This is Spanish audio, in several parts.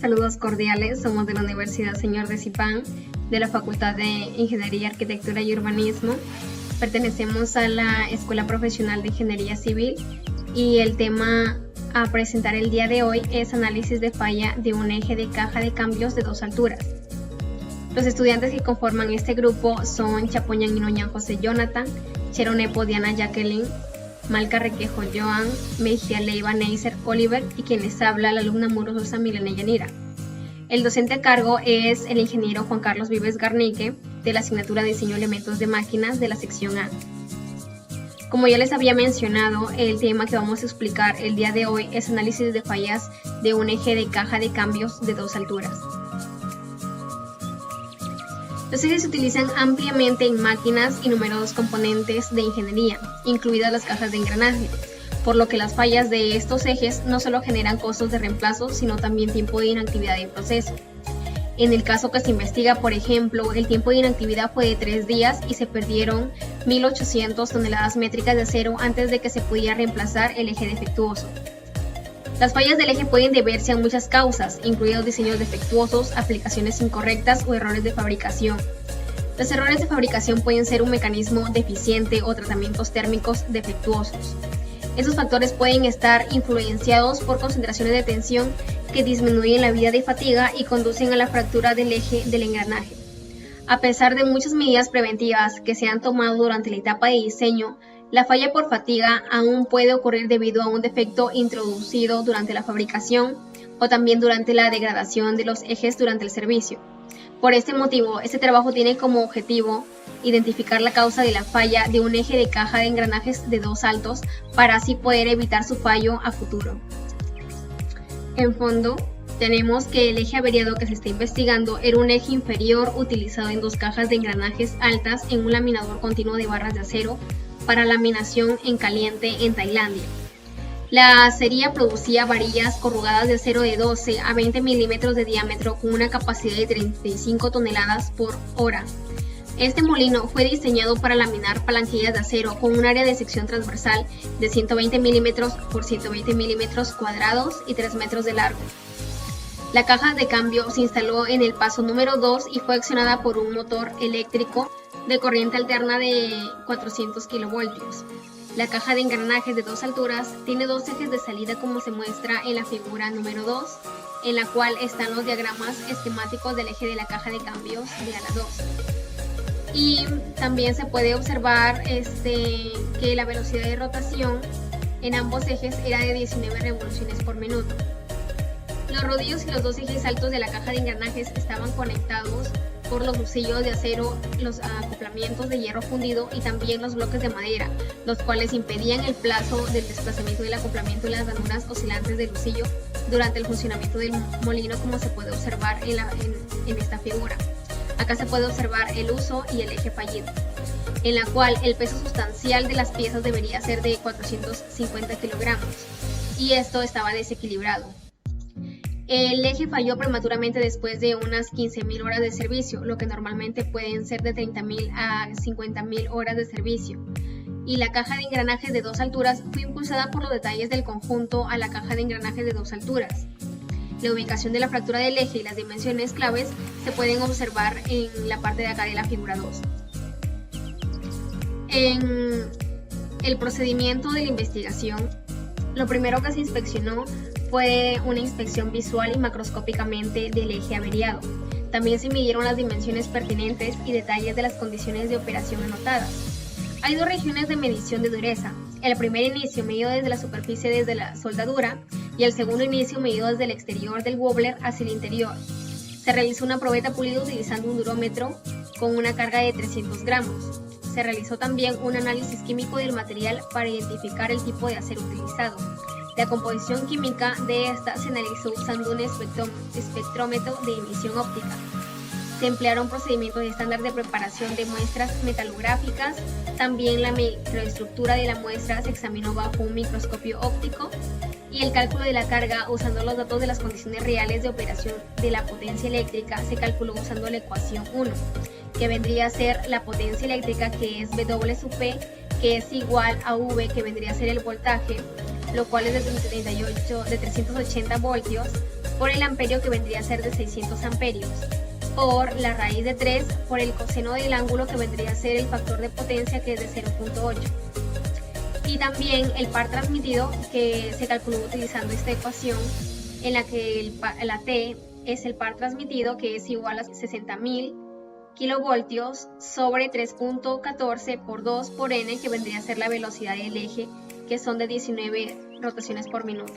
Saludos cordiales, somos de la Universidad Señor de Zipán, de la Facultad de Ingeniería, Arquitectura y Urbanismo. Pertenecemos a la Escuela Profesional de Ingeniería Civil y el tema a presentar el día de hoy es análisis de falla de un eje de caja de cambios de 2 alturas. Los estudiantes que conforman este grupo son Chapoñan Inoñan José Jonathan, Cheronepo Diana Jacqueline, Malca Requejo Joan, Mejía Leiva Neiser Oliver y quien les habla la alumna Murosa Milena Yanira. El docente a cargo es el ingeniero Juan Carlos Vives Garnique de la asignatura de Diseño de Elementos de Máquinas de la sección A. Como ya les había mencionado, el tema que vamos a explicar el día de hoy es análisis de fallas de un eje de caja de cambios de 2 alturas. Los ejes se utilizan ampliamente en máquinas y numerosos componentes de ingeniería, incluidas las cajas de engranaje, por lo que las fallas de estos ejes no solo generan costos de reemplazo, sino también tiempo de inactividad en proceso. En el caso que se investiga, por ejemplo, el tiempo de inactividad fue de 3 días y se perdieron 1.800 toneladas métricas de acero antes de que se pudiera reemplazar el eje defectuoso. Las fallas del eje pueden deberse a muchas causas, incluidos diseños defectuosos, aplicaciones incorrectas o errores de fabricación. Los errores de fabricación pueden ser un mecanismo deficiente o tratamientos térmicos defectuosos. Esos factores pueden estar influenciados por concentraciones de tensión que disminuyen la vida de fatiga y conducen a la fractura del eje del engranaje. A pesar de muchas medidas preventivas que se han tomado durante la etapa de diseño, la falla por fatiga aún puede ocurrir debido a un defecto introducido durante la fabricación o también durante la degradación de los ejes durante el servicio. Por este motivo, este trabajo tiene como objetivo identificar la causa de la falla de un eje de caja de engranajes de 2 altos para así poder evitar su fallo a futuro. En fondo, tenemos que el eje averiado que se está investigando era un eje inferior utilizado en 2 cajas de engranajes altas en un laminador continuo de barras de acero para laminación en caliente en Tailandia. La acería producía varillas corrugadas de acero de 12 a 20 milímetros de diámetro con una capacidad de 35 toneladas por hora. Este molino fue diseñado para laminar palanquillas de acero con un área de sección transversal de 120 milímetros por 120 milímetros cuadrados y 3 metros de largo. La caja de cambio se instaló en el paso número 2 y fue accionada por un motor eléctrico de corriente alterna de 400 kilovoltios. La caja de engranajes de 2 alturas tiene 2 ejes de salida como se muestra en la figura número 2, en la cual están los diagramas esquemáticos del eje de la caja de cambios de ala 2. Y también se puede observar que la velocidad de rotación en ambos ejes era de 19 revoluciones por minuto. Los rodillos y los 2 ejes altos de la caja de engranajes estaban conectados por los lucillos de acero, los acoplamientos de hierro fundido y también los bloques de madera, los cuales impedían el plazo del desplazamiento del acoplamiento y las ranuras oscilantes del lucillo durante el funcionamiento del molino, como se puede observar en esta figura. Acá se puede observar el uso y el eje fallido, en la cual el peso sustancial de las piezas debería ser de 450 kilogramos y esto estaba desequilibrado. El eje falló prematuramente después de unas 15.000 horas de servicio, lo que normalmente pueden ser de 30.000 a 50.000 horas de servicio. Y la caja de engranajes de 2 alturas fue impulsada por los detalles del conjunto a la caja de engranajes de 2 alturas. La ubicación de la fractura del eje y las dimensiones claves se pueden observar en la parte de acá de la figura 2. En el procedimiento de la investigación, lo primero que se inspeccionó fue una inspección visual y macroscópicamente del eje averiado. También se midieron las dimensiones pertinentes y detalles de las condiciones de operación anotadas. Hay 2 regiones de medición de dureza. El primer inicio medido desde la superficie desde la soldadura y el segundo inicio medido desde el exterior del wobbler hacia el interior. Se realizó una probeta pulida utilizando un durómetro con una carga de 300 gramos. Se realizó también un análisis químico del material para identificar el tipo de acero utilizado. La composición química de esta se analizó usando un espectrómetro de emisión óptica. Se emplearon procedimientos estándar de preparación de muestras metalográficas. También la microestructura de la muestra se examinó bajo un microscopio óptico y el cálculo de la carga usando los datos de las condiciones reales de operación de la potencia eléctrica se calculó usando la ecuación 1, que vendría a ser la potencia eléctrica, que es W sub P, que es igual a V, que vendría a ser el voltaje, lo cual es de 380 voltios, por el amperio que vendría a ser de 600 amperios, por la raíz de 3 por el coseno del ángulo que vendría a ser el factor de potencia que es de 0.8. Y también el par transmitido que se calculó utilizando esta ecuación en la que la T es el par transmitido que es igual a 60.000 kilovoltios sobre 3.14 por 2 por n que vendría a ser la velocidad del eje que son de 19 rotaciones por minuto.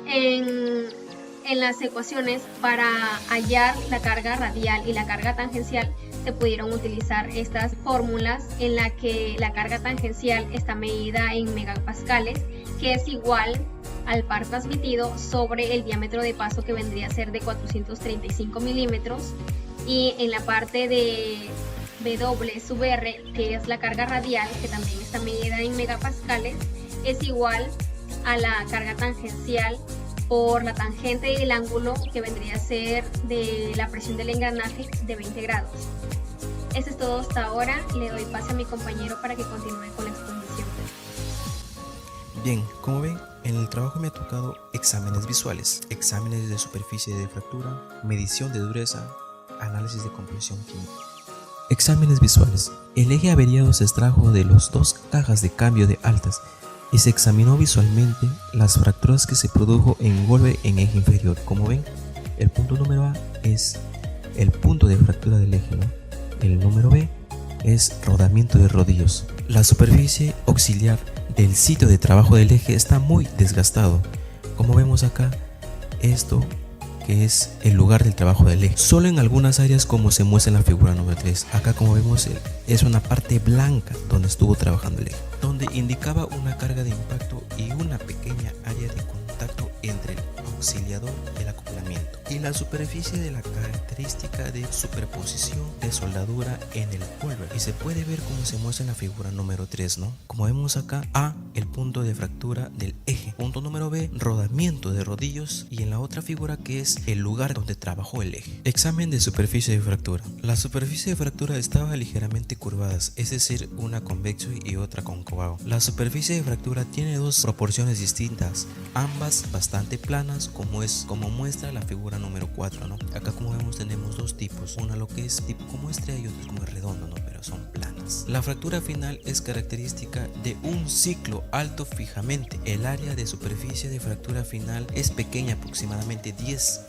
En las ecuaciones para hallar la carga radial y la carga tangencial se pudieron utilizar estas fórmulas en la que la carga tangencial está medida en megapascales, que es igual al par transmitido sobre el diámetro de paso que vendría a ser de 435 milímetros, y en la parte de W sub R, que es la carga radial, que también está medida en megapascales, es igual a la carga tangencial por la tangente del ángulo que vendría a ser de la presión del engranaje de 20 grados. Eso es todo hasta ahora. Le doy pase a mi compañero para que continúe con la exposición. Bien, como ven, en el trabajo me ha tocado exámenes visuales, exámenes de superficie de fractura, medición de dureza, análisis de composición química. Exámenes visuales. El eje averiado se extrajo de las dos cajas de cambio de altas y se examinó visualmente las fracturas que se produjo en golpe en eje inferior. Como ven, el punto número A es el punto de fractura del eje, ¿no? El número B es rodamiento de rodillos. La superficie auxiliar del sitio de trabajo del eje está muy desgastado. Como vemos acá, esto que es el lugar del trabajo del eje. Solo en algunas áreas, como se muestra en la figura número 3. Acá, como vemos, es una parte blanca donde estuvo trabajando el eje, donde indicaba una carga de impacto y una pequeña área de contacto entre el auxiliador y el acoplamiento, y la superficie de la característica de superposición de soldadura en el polvo. Y se puede ver como se muestra en la figura número 3, ¿no? Como vemos acá, A, el punto de fractura del eje. Punto número B, rodamiento de rodillos. Y en la otra figura, que es el lugar donde trabajó el eje. Examen de superficie de fractura. La superficie de fractura estaba ligeramente curvadas, es decir, una convexo y otra cóncava. La superficie de fractura tiene dos proporciones distintas, ambas bastante planas, como muestra la figura número 4, ¿no? Acá, como vemos, tenemos dos tipos, una lo que es tipo como estrella y otra como redondo, ¿no? Pero son planas. La fractura final es característica de un ciclo alto fijamente. El área de superficie de fractura final es pequeña, aproximadamente 10%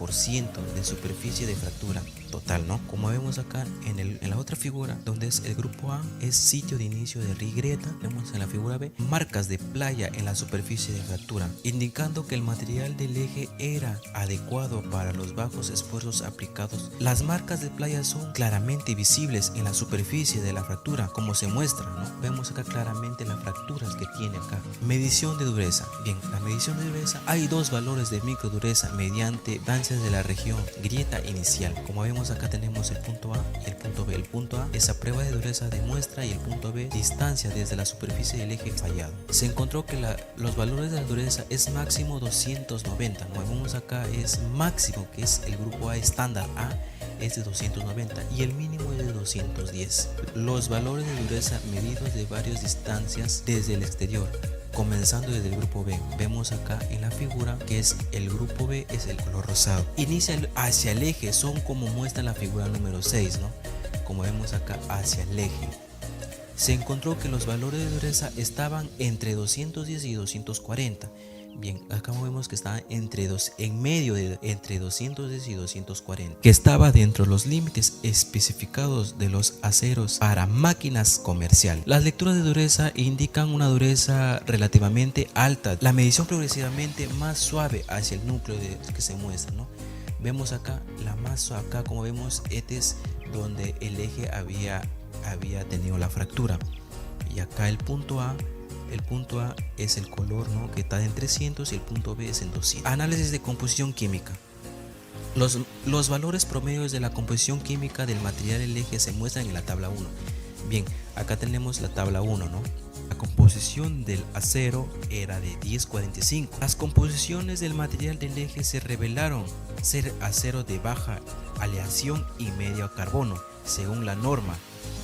de superficie de fractura total, ¿no? Como vemos acá en la otra figura, donde es el grupo A, es sitio de inicio de grieta. Vemos en la figura B marcas de playa en la superficie de fractura, indicando que el material del eje era adecuado para los bajos esfuerzos aplicados. Las marcas de playa son claramente visibles en la superficie de la fractura, como se muestra, ¿no? Vemos acá claramente las fracturas que tiene acá. Medición de dureza. Bien, la medición de dureza, hay dos valores de microdureza mediante distancias de la región grieta inicial. Como vemos acá, tenemos el punto A y el punto B. El punto A, esa prueba de dureza de muestra, y el punto B, distancia desde la superficie del eje fallado. Se encontró que los valores de la dureza es máximo 290. Como vemos acá, es máximo, que es el grupo A estándar A, es de 290 y el mínimo es de 210. Los valores de dureza medidos de varias distancias desde el exterior, comenzando desde el grupo B. Vemos acá en la figura que es el grupo B, es el color rosado. Inicia hacia el eje, son como muestra en la figura número 6, ¿no? Como vemos acá, hacia el eje. Se encontró que los valores de dureza estaban entre 210 y 240. Bien, acá vemos que está en medio de entre 210 y 240, que estaba dentro de los límites especificados de los aceros para máquinas comerciales. Las lecturas de dureza indican una dureza relativamente alta, la medición progresivamente más suave hacia el núcleo que se muestra, ¿no? Vemos acá la más suave, acá como vemos, este es donde el eje había tenido la fractura, y acá el punto A. El punto A es el color, ¿no?, que está en 300 y el punto B es en 200. Análisis de composición química. Los valores promedios de la composición química del material del eje se muestran en la tabla 1. Bien, acá tenemos la tabla 1, ¿no? La composición del acero era de 1045. Las composiciones del material del eje se revelaron ser acero de baja aleación y medio carbono. según la norma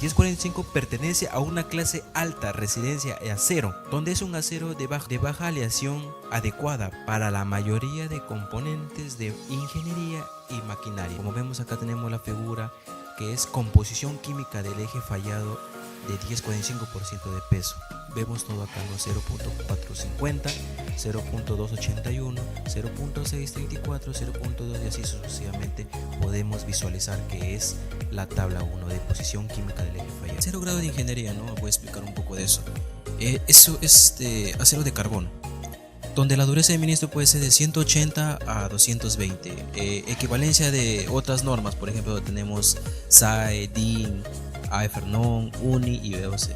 1045 pertenece a una clase alta residencia de acero, donde es un acero de baja aleación adecuada para la mayoría de componentes de ingeniería y maquinaria. Como vemos acá tenemos la figura que es composición química del eje fallado de 10,45% de peso. Vemos todo acá, ¿no? 0.450, 0.281, 0.634, 0.2 y así sucesivamente podemos visualizar que es la tabla 1 de posición química del eje fallado. 0 grado de ingeniería, ¿no? Voy a explicar un poco de eso. Eso es de acero de carbono, donde la dureza de ministro puede ser de 180 a 220. Equivalencia de otras normas, por ejemplo tenemos SAE, DIN, AEFERNON, UNI y BOC.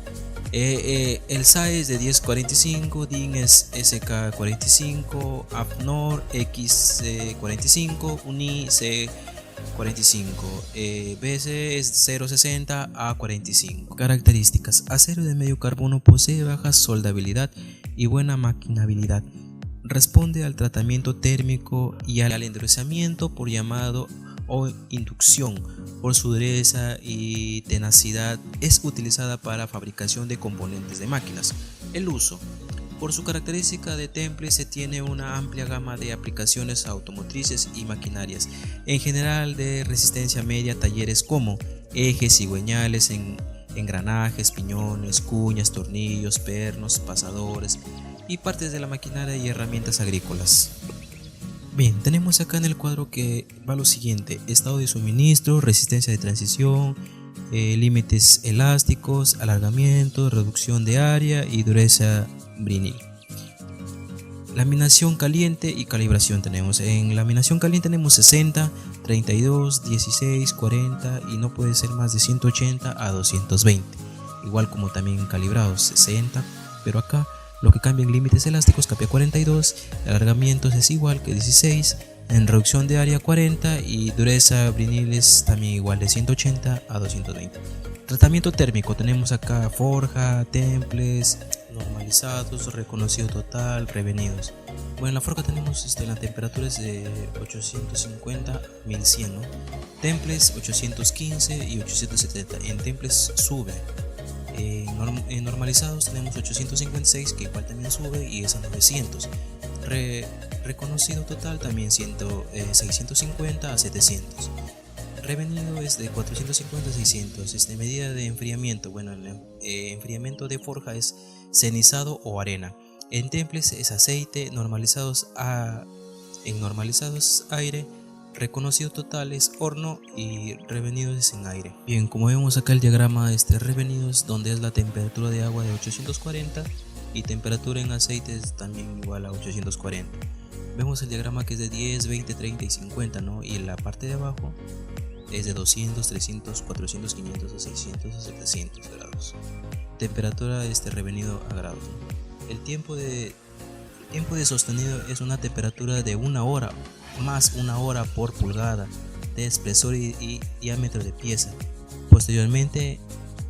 El SAE es de 1045, DIN es SK45, AFNOR X45, UNI C45, BC es 060 A45. Características: acero de medio carbono posee baja soldabilidad y buena maquinabilidad. Responde al tratamiento térmico y al endurecimiento por llamado o inducción. Por su dureza y tenacidad es utilizada para fabricación de componentes de máquinas. El uso: por su característica de temple se tiene una amplia gama de aplicaciones automotrices y maquinarias, en general de resistencia media, talleres como ejes, cigüeñales, engranajes, piñones, cuñas, tornillos, pernos, pasadores y partes de la maquinaria y herramientas agrícolas. Bien, tenemos acá en el cuadro que va lo siguiente: estado de suministro, resistencia de transición, límites elásticos, alargamiento, reducción de área y dureza brinil. Laminación caliente y calibración tenemos. En laminación caliente tenemos 60, 32, 16, 40 y no puede ser más de 180 a 220. Igual como también calibrados 60, pero acá lo que cambia en límites elásticos cambia 42, alargamientos es igual que 16, en reducción de área 40 y dureza briniles también igual de 180 a 220. Tratamiento térmico tenemos acá forja, temples, normalizados, reconocido total, revenidos. Bueno, en la forja tenemos la temperatura es de 850 a 1100, ¿no? Temples 815 y 870. En temples sube. En normalizados tenemos 856 que igual también sube y es a 900. Reconocido total también 650 a 700. Revenido es de 450 a 600. Medida de enfriamiento, bueno, el enfriamiento de forja es cenizado o arena. En temples es aceite, en normalizados aire, reconocido total es horno y revenidos es en aire. Bien, como vemos acá el diagrama revenidos, donde es la temperatura de agua de 840 y temperatura en aceite es también igual a 840. Vemos el diagrama que es de 10, 20, 30 y 50, ¿no? Y la parte de abajo es de 200, 300, 400, 500, 600 a 700 grados. Temperatura revenido a grados, ¿no? El tiempo de sostenido es una temperatura de 1 hora más 1 hora por pulgada de espesor y diámetro de pieza. Posteriormente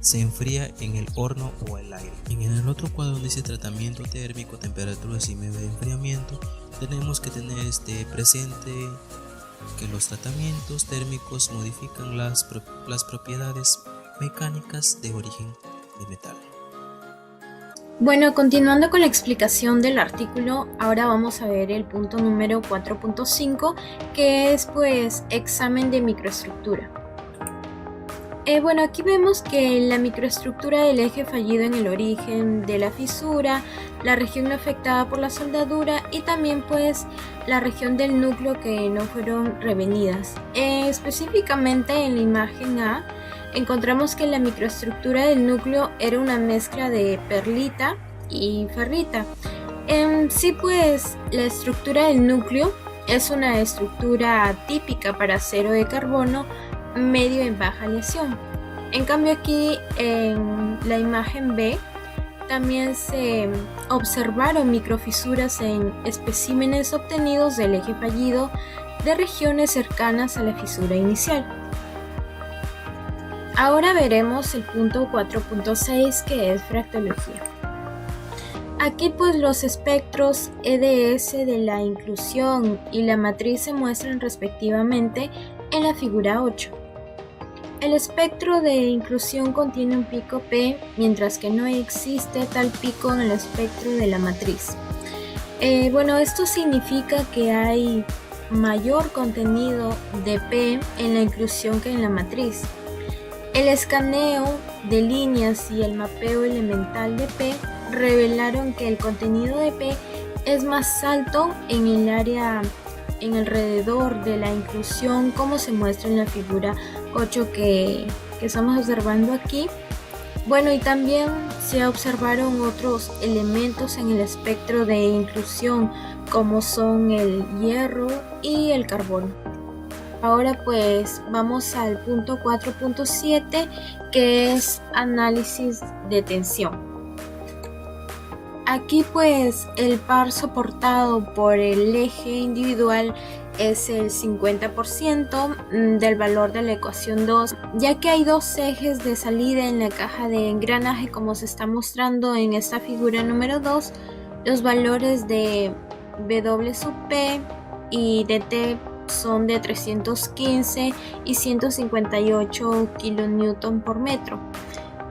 se enfría en el horno o el aire. En el otro cuadro donde dice tratamiento térmico, temperaturas y medio de enfriamiento, tenemos que tener presente que los tratamientos térmicos modifican las propiedades mecánicas de origen de metal. Bueno, continuando con la explicación del artículo, ahora vamos a ver el punto número 4.5, que es examen de microestructura. Bueno, aquí vemos que la microestructura del eje fallido en el origen de la fisura, la región no afectada por la soldadura y también la región del núcleo que no fueron revenidas. Específicamente en la imagen A, encontramos que la microestructura del núcleo era una mezcla de perlita y ferrita. Sí, la estructura del núcleo es una estructura típica para acero de carbono medio en baja aleación. En cambio aquí en la imagen B también se observaron microfisuras en especímenes obtenidos del eje fallido de regiones cercanas a la fisura inicial. Ahora veremos el punto 4.6, que es fractología. Aquí los espectros EDS de la inclusión y la matriz se muestran respectivamente en la figura 8. El espectro de inclusión contiene un pico P, mientras que no existe tal pico en el espectro de la matriz. Esto significa que hay mayor contenido de P en la inclusión que en la matriz. El escaneo de líneas y el mapeo elemental de P revelaron que el contenido de P es más alto en el área alrededor de la inclusión, como se muestra en la figura 8 que estamos observando aquí. Y también se observaron otros elementos en el espectro de inclusión, como son el hierro y el carbono. Ahora pues vamos al punto 4.7, que es análisis de tensión. Aquí pues el par soportado por el eje individual es el 50% del valor de la ecuación 2, ya que hay dos ejes de salida en la caja de engranaje, como se está mostrando en esta figura número 2. Los valores de W sub P y de T son de 315 y 158 kN por metro.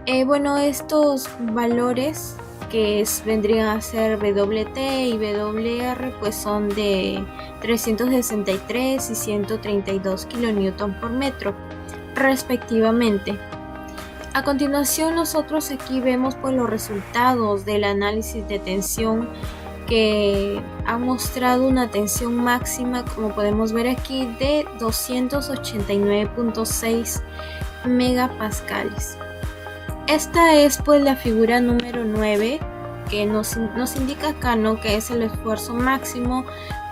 Estos valores que vendrían a ser WT y WR pues son de 363 y 132 kN por metro respectivamente. A continuación nosotros aquí vemos pues los resultados del análisis de tensión, que ha mostrado una tensión máxima, como podemos ver aquí, de 289.6 megapascales. Esta es pues la figura número 9, que nos indica acá, ¿no?, que es el esfuerzo máximo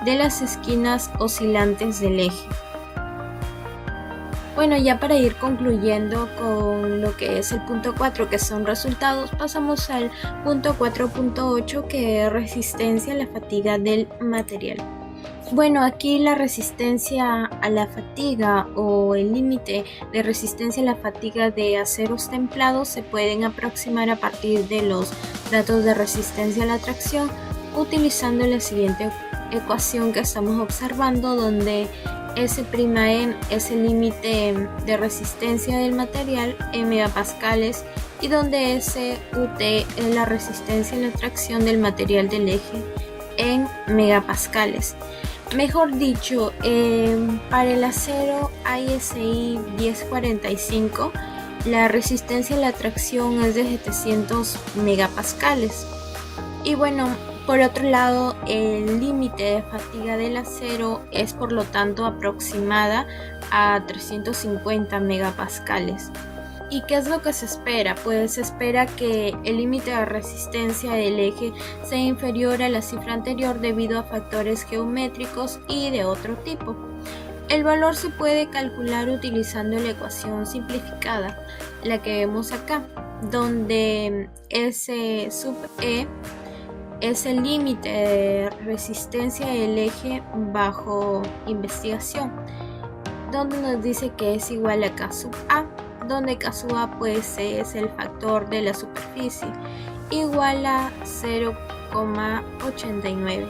de las esquinas oscilantes del eje. Ya para ir concluyendo con lo que es el punto 4, que son resultados, pasamos al punto 4.8, que es resistencia a la fatiga del material. Aquí la resistencia a la fatiga o el límite de resistencia a la fatiga de aceros templados se pueden aproximar a partir de los datos de resistencia a la tracción, utilizando la siguiente ecuación que estamos observando, donde S'(N) es el límite de resistencia del material en megapascales y donde SUT es la resistencia a la tracción del material del eje en megapascales. Mejor dicho, para el acero ISI 1045 la resistencia a la tracción es de 700 megapascales. Por otro lado, el límite de fatiga del acero es por lo tanto aproximada a 350 megapascales. ¿Y qué es lo que se espera? Pues se espera que el límite de resistencia del eje sea inferior a la cifra anterior debido a factores geométricos y de otro tipo. El valor se puede calcular utilizando la ecuación simplificada, la que vemos acá, donde S sub E es el límite de resistencia del eje bajo investigación, donde nos dice que es igual a K sub A, donde K sub A pues es el factor de la superficie, igual a 0,89,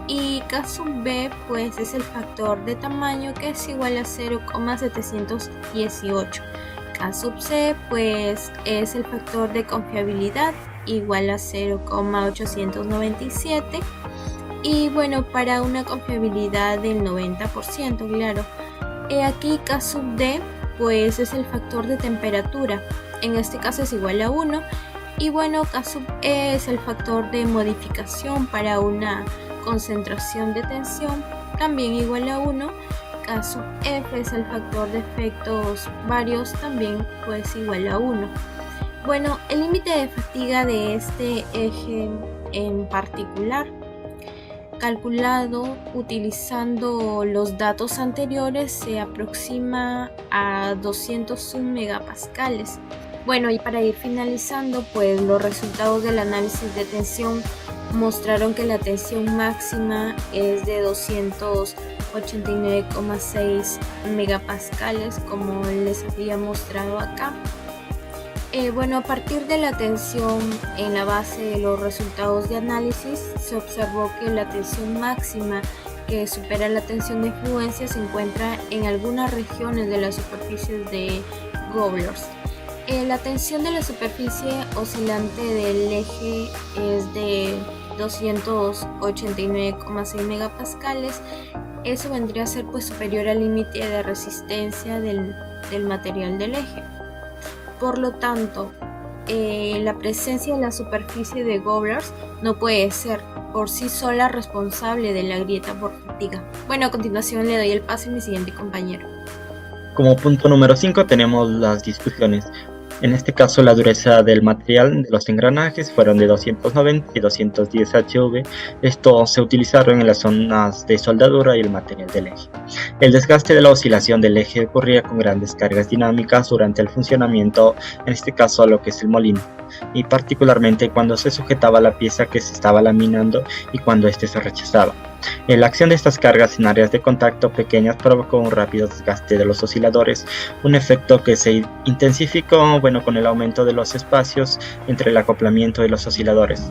y K sub B pues es el factor de tamaño, que es igual a 0,718. K sub C pues es el factor de confiabilidad, igual a 0,897, y para una confiabilidad del 90%, claro. Aquí K sub D pues es el factor de temperatura, en este caso es igual a 1, y K sub E es el factor de modificación para una concentración de tensión, también igual a 1. K sub F es el factor de efectos varios, también pues igual a 1. El límite de fatiga de este eje en particular, calculado utilizando los datos anteriores, se aproxima a 201 megapascales. Y para ir finalizando, pues los resultados del análisis de tensión mostraron que la tensión máxima es de 289,6 megapascales, como les había mostrado acá. A partir de la tensión en la base de los resultados de análisis, se observó que la tensión máxima que supera la tensión de fluencia se encuentra en algunas regiones de las superficies de Gobblers. La tensión de la superficie oscilante del eje es de 289,6 megapascales. Eso vendría a ser pues superior al límite de resistencia del material del eje. Por lo tanto, la presencia de la superficie de Gobblers no puede ser por sí sola responsable de la grieta por fatiga. Bueno, a continuación le doy el paso a mi siguiente compañero. Como punto número 5 tenemos las discusiones. En este caso, la dureza del material de los engranajes fueron de 290 y 210 HV. Estos se utilizaron en las zonas de soldadura y el material del eje. El desgaste de la oscilación del eje ocurría con grandes cargas dinámicas durante el funcionamiento, en este caso a lo que es el molino, y particularmente cuando se sujetaba la pieza que se estaba laminando y cuando éste se rechazaba. La acción de estas cargas en áreas de contacto pequeñas provocó un rápido desgaste de los osciladores, un efecto que se intensificó con el aumento de los espacios entre el acoplamiento de los osciladores.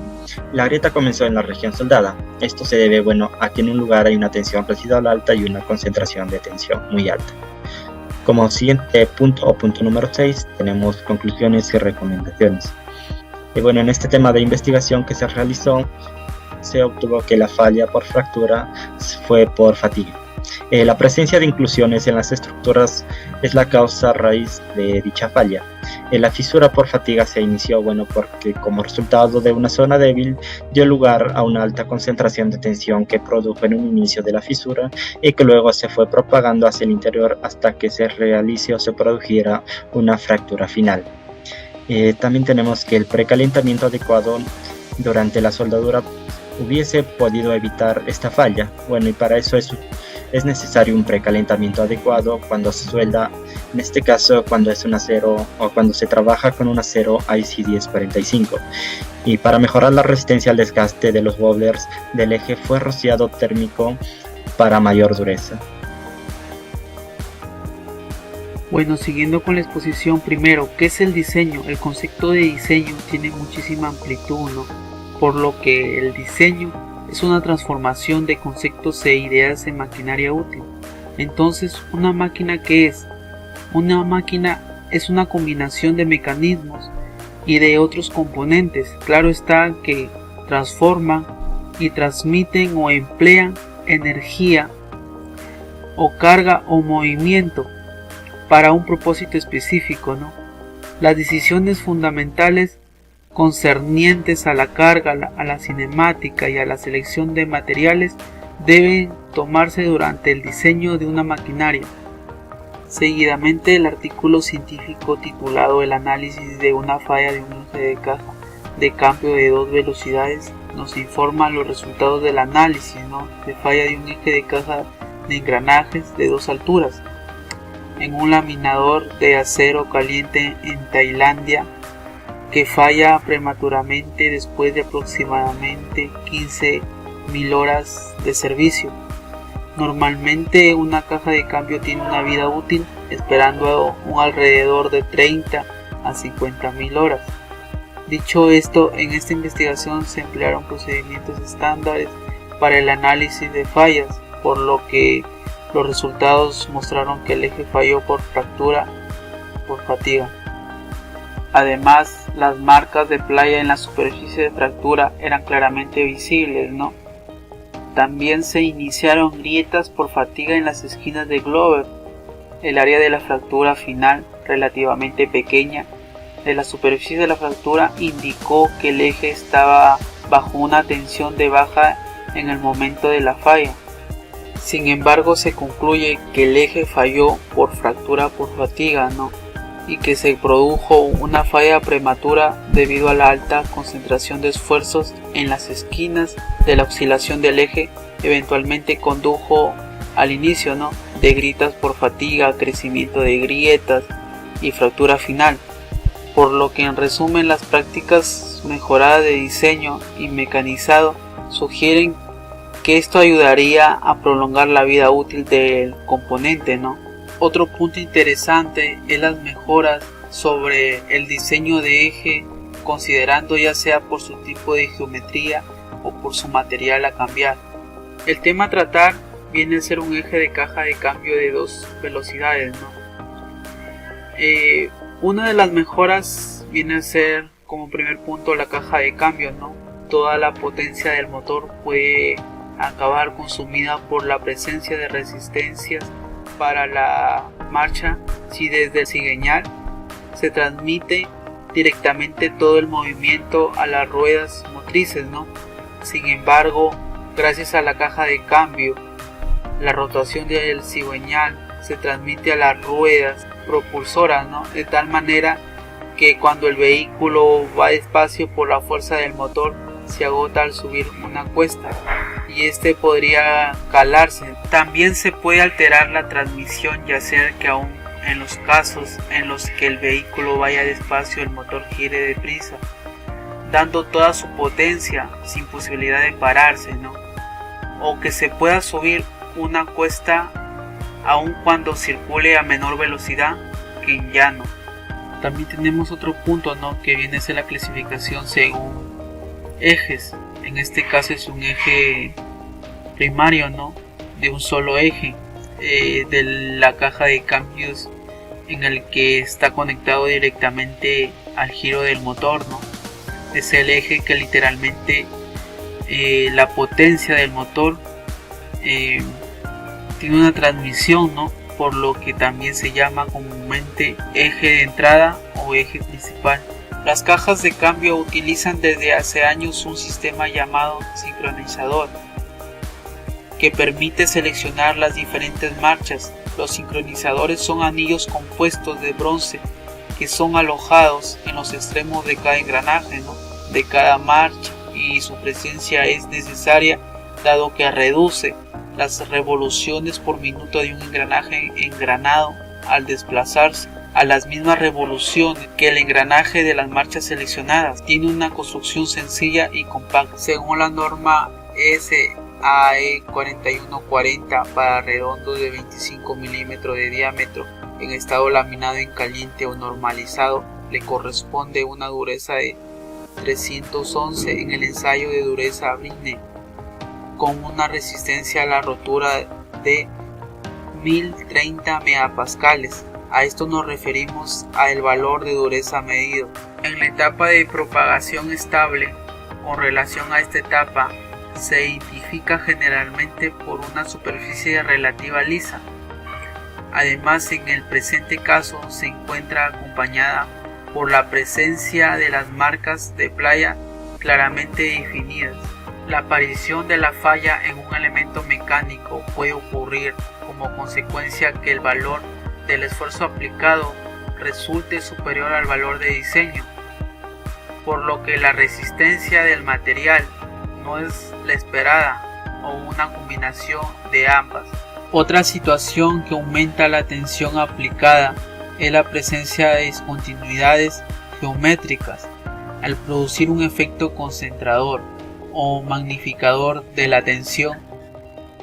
La grieta comenzó en la región soldada. Esto se debe a que en un lugar hay una tensión residual alta y una concentración de tensión muy alta. Como siguiente punto o punto número 6 tenemos conclusiones y recomendaciones. En este tema de investigación que se realizó, se obtuvo que la falla por fractura fue por fatiga. La presencia de inclusiones en las estructuras es la causa raíz de dicha falla. La fisura por fatiga se inició porque como resultado de una zona débil dio lugar a una alta concentración de tensión que produjo en un inicio de la fisura y que luego se fue propagando hacia el interior hasta que se realice o se produjera una fractura final. También tenemos que el precalentamiento adecuado durante la soldadura hubiese podido evitar esta falla. Y para eso es necesario un precalentamiento adecuado cuando se suelda, en este caso cuando es un acero o cuando se trabaja con un acero IC1045. Y para mejorar la resistencia al desgaste de los wobblers del eje fue rociado térmico para mayor dureza. Bueno, siguiendo con la exposición, primero, ¿qué es el diseño? El concepto de diseño tiene muchísima amplitud, ¿no? Por lo que el diseño es una transformación de conceptos e ideas en maquinaria útil. Entonces, ¿una máquina qué es? Una máquina es una combinación de mecanismos y de otros componentes. Claro está que transforman y transmiten o emplean energía o carga o movimiento para un propósito específico, ¿no? Las decisiones fundamentales concernientes a la carga, a la cinemática y a la selección de materiales deben tomarse durante el diseño de una maquinaria. Seguidamente, el artículo científico titulado El análisis de una falla de un eje de caja de cambio de 2 velocidades nos informa los resultados del análisis, de falla de un eje de caja de engranajes de 2 alturas en un laminador de acero caliente en Tailandia que falla prematuramente después de aproximadamente 15.000 horas de servicio. Normalmente una caja de cambio tiene una vida útil esperando un alrededor de 30 a 50.000 horas. Dicho esto, en esta investigación se emplearon procedimientos estándares para el análisis de fallas, por lo que los resultados mostraron que el eje falló por fractura por fatiga. Además, las marcas de playa en la superficie de fractura eran claramente visibles, También se iniciaron grietas por fatiga en las esquinas de Glover. El área de la fractura final, relativamente pequeña, de la superficie de la fractura indicó que el eje estaba bajo una tensión de baja en el momento de la falla. Sin embargo, se concluye que el eje falló por fractura por fatiga, y que se produjo una falla prematura debido a la alta concentración de esfuerzos en las esquinas de la oscilación del eje. Eventualmente condujo al inicio de grietas por fatiga, crecimiento de grietas y fractura final, por lo que en resumen las prácticas mejoradas de diseño y mecanizado sugieren que esto ayudaría a prolongar la vida útil del componente, Otro punto interesante es las mejoras sobre el diseño de eje, considerando ya sea por su tipo de geometría o por su material a cambiar. El tema a tratar viene a ser un eje de caja de cambio de 2 velocidades, Una de las mejoras viene a ser, como primer punto, la caja de cambio, ¿no? Toda la potencia del motor puede acabar consumida por la presencia de resistencias para la marcha si desde el cigüeñal se transmite directamente todo el movimiento a las ruedas motrices, ¿no? Sin embargo, gracias a la caja de cambio, la rotación del cigüeñal se transmite a las ruedas propulsoras, ¿no? De tal manera que cuando el vehículo va despacio por la fuerza del motor, se agota al subir una cuesta y este podría calarse. También se puede alterar la transmisión, ya sea que aún en los casos en los que el vehículo vaya despacio, el motor gire deprisa, dando toda su potencia sin posibilidad de pararse, ¿no? O que se pueda subir una cuesta aun cuando circule a menor velocidad que en llano. También tenemos otro punto, ¿no? Que viene a ser la clasificación según ejes. En este caso es un eje primario, ¿no? De un solo eje de la caja de cambios, en el que está conectado directamente al giro del motor, ¿no? Es el eje que literalmente la potencia del motor tiene una transmisión, ¿no? Por lo que también se llama comúnmente eje de entrada o eje principal. Las cajas de cambio utilizan desde hace años un sistema llamado sincronizador que permite seleccionar las diferentes marchas. Los sincronizadores son anillos compuestos de bronce que son alojados en los extremos de cada engranaje, ¿no? De cada marcha, y su presencia es necesaria dado que reduce las revoluciones por minuto de un engranaje engranado al desplazarse a las mismas revoluciones que el engranaje de las marchas seleccionadas. Tiene una construcción sencilla y compacta. Según la norma SAE 4140 para redondos de 25 milímetros de diámetro en estado laminado en caliente o normalizado, le corresponde una dureza de 311 en el ensayo de dureza Briney, con una resistencia a la rotura de 1030 megapascales. A esto nos referimos a el valor de dureza medido. En la etapa de propagación estable, con relación a esta etapa, se identifica generalmente por una superficie relativa lisa. Además, en el presente caso se encuentra acompañada por la presencia de las marcas de playa claramente definidas. La aparición de la falla en un elemento mecánico puede ocurrir como consecuencia que el valor del esfuerzo aplicado resulte superior al valor de diseño, por lo que la resistencia del material no es la esperada o una combinación de ambas. Otra situación que aumenta la tensión aplicada es la presencia de discontinuidades geométricas al producir un efecto concentrador o magnificador de la tensión.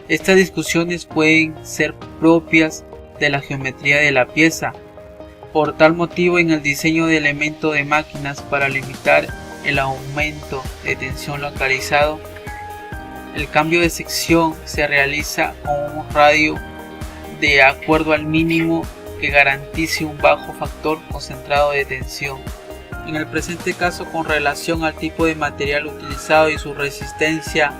Estas discusiones pueden ser propias de la geometría de la pieza. Por tal motivo, en el diseño de elementos de máquinas para limitar el aumento de tensión localizado, el cambio de sección se realiza con un radio de acuerdo al mínimo que garantice un bajo factor concentrado de tensión. En el presente caso, con relación al tipo de material utilizado y su resistencia,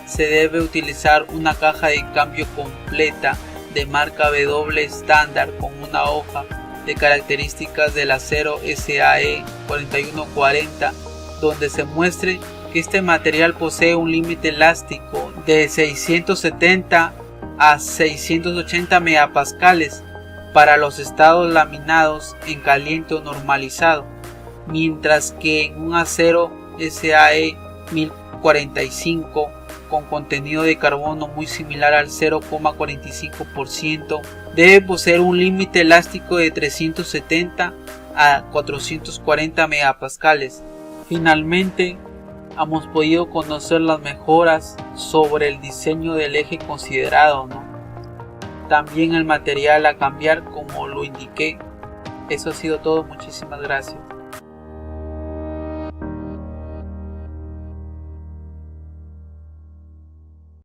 se debe utilizar una caja de cambio completa de marca W estándar con una hoja de características del acero SAE 4140, donde se muestre que este material posee un límite elástico de 670 a 680 megapascales para los estados laminados en caliente o normalizado, mientras que en un acero SAE 1045 con contenido de carbono muy similar al 0,45% debe poseer un límite elástico de 370 a 440 megapascales. Finalmente, hemos podido conocer las mejoras sobre el diseño del eje considerado, ¿no? También el material a cambiar, como lo indiqué. Eso ha sido todo, muchísimas gracias.